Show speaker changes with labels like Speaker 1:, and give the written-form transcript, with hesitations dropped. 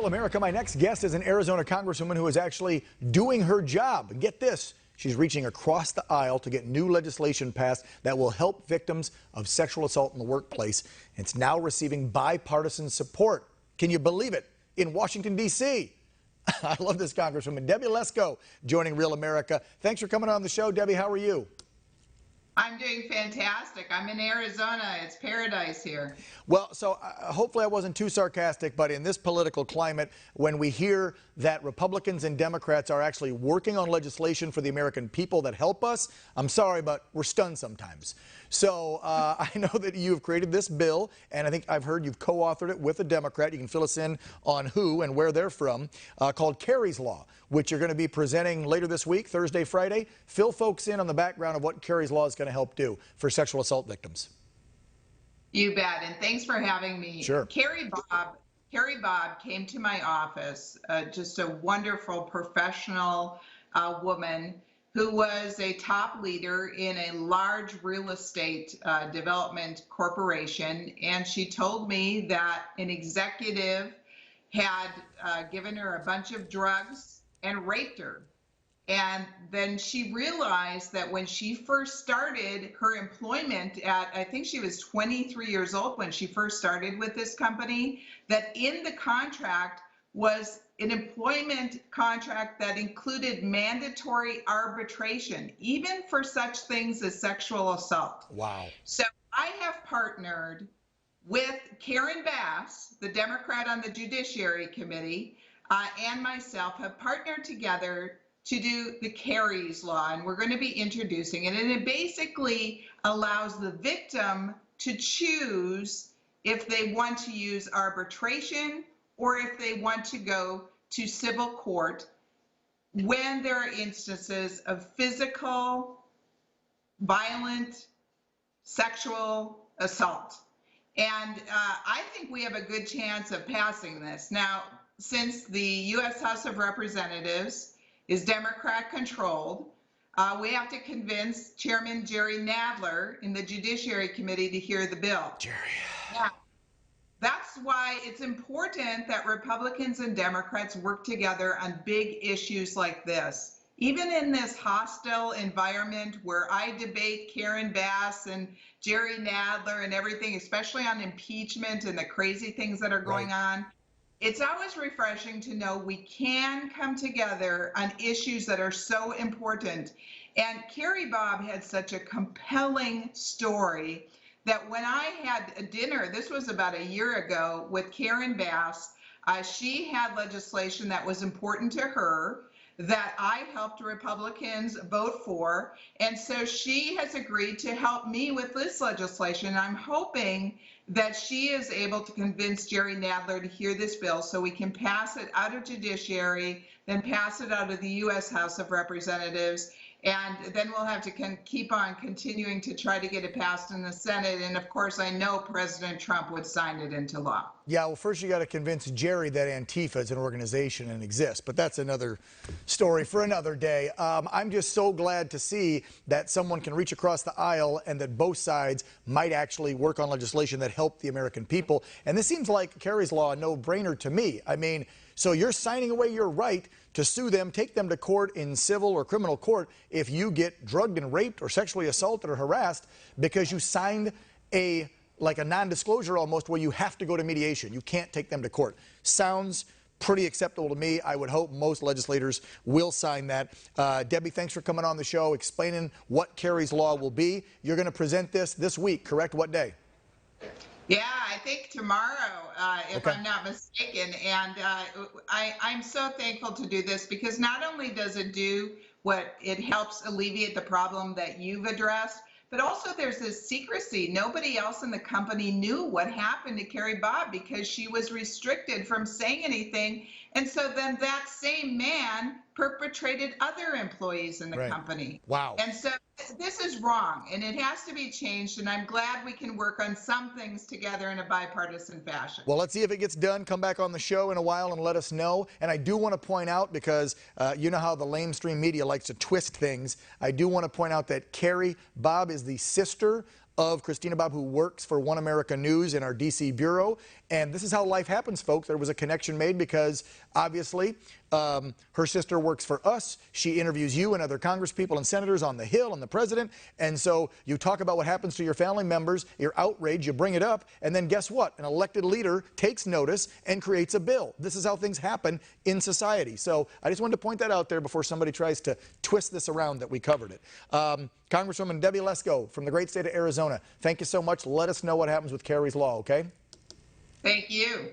Speaker 1: America, my next guest is an Arizona Congresswoman who is actually doing her job. And get this, she's reaching across the aisle to get new legislation passed that will help victims of sexual assault in the workplace. It's now receiving bipartisan support. Can you believe it? In Washington, D.C. I love this Congresswoman. Debbie Lesko joining Real America. Thanks for coming on the show. Debbie, how are you?
Speaker 2: I'm doing fantastic. I'm in Arizona. It's paradise here.
Speaker 1: Well, so hopefully I wasn't too sarcastic, but in this political climate, when we hear that Republicans and Democrats are actually working on legislation for the American people that help us, I'm sorry, but we're stunned sometimes. So I know that you've created this bill, and I think I've heard you've co-authored it with a Democrat. You can fill us in on who and where they're from, called Kerry's Law, which you're going to be presenting later this week, Thursday, Friday. Fill folks in on the background of what Kerry's Law is going to help do for sexual assault victims.
Speaker 2: You bet, and thanks for having me.
Speaker 1: Sure.
Speaker 2: Kerry Bob came to my office, just a wonderful professional woman who was a top leader in a large real estate development corporation, and she told me that an executive had given her a bunch of drugs and raped her. And then she realized that when she first started her employment at, I think she was 23 years old when she first started with this company, that in the contract was an employment contract that included mandatory arbitration, even for such things as sexual assault.
Speaker 1: Wow.
Speaker 2: So I have partnered with Karen Bass, the Democrat on the Judiciary Committee, and myself have partnered together to do the Kerry's Law, and we're going to be introducing it. And it basically allows the victim to choose if they want to use arbitration or if they want to go to civil court when there are instances of physical, violent, sexual assault. And I think we have a good chance of passing this. Now, since the U.S. House of Representatives is Democrat controlled, we have to convince Chairman Jerry Nadler in the Judiciary Committee to hear the bill.
Speaker 1: Jerry.
Speaker 2: Now, that's why it's important that Republicans and Democrats work together on big issues like this. Even in this hostile environment where I debate Karen Bass and Jerry Nadler and everything, especially on impeachment and the crazy things that are going on, it's always refreshing to know we can come together on issues that are so important. And Kerry Bob had such a compelling story that when I had a dinner, this was about a year ago, with Karen Bass, she had legislation that was important to her that I helped Republicans vote for. And so she has agreed to help me with this legislation. I'm hoping that she is able to convince Jerry Nadler to hear this bill so we can pass it out of Judiciary, then pass it out of the U.S. House of Representatives, and then we'll have to keep on continuing to try to get it passed in the Senate. And of course, I know President Trump would sign it into law. Yeah,
Speaker 1: well, first you got to convince Jerry that Antifa is an organization and exists, but that's another story for another day. I'm just so glad to see that someone can reach across the aisle and that both sides might actually work on legislation that help the American people. And this seems like Kerry's Law a no-brainer to me. I mean, so you're signing away your right to sue them, take them to court in civil or criminal court if you get drugged and raped or sexually assaulted or harassed because you signed like a non-disclosure almost where you have to go to mediation. You can't take them to court. Sounds pretty acceptable to me. I would hope most legislators will sign that. Debbie, thanks for coming on the show, explaining what Kerry's Law will be. You're going to present this week, correct? What day?
Speaker 2: Yeah, I think tomorrow, if I'm not mistaken. And I'm so thankful to do this because not only does it do what it helps alleviate the problem that you've addressed, but also there's this secrecy. Nobody else in the company knew what happened to Kerry Bob because she was restricted from saying anything. And so then that same man perpetrated other employees in the company.
Speaker 1: Wow.
Speaker 2: And so this is wrong and it has to be changed. And I'm glad we can work on some things together in a bipartisan fashion.
Speaker 1: Well, let's see if it gets done. Come back on the show in a while and let us know. And I do want to point out, because you know how the lamestream media likes to twist things, I do want to point out that Kerry Bob is the sister of Christina Bob, who works for One America News in our D.C. bureau. And this is how life happens, folks. There was a connection made because obviously her sister works for us. She interviews you and other congresspeople and senators on the Hill and the president. And so you talk about what happens to your family members, you're outraged, you bring it up, and then guess what? An elected leader takes notice and creates a bill. This is how things happen in society. So I just wanted to point that out there before somebody tries to twist this around that we covered it. Congresswoman Debbie Lesko from the great state of Arizona, thank you so much. Let us know what happens with Kerry's Law, okay?
Speaker 2: Thank you.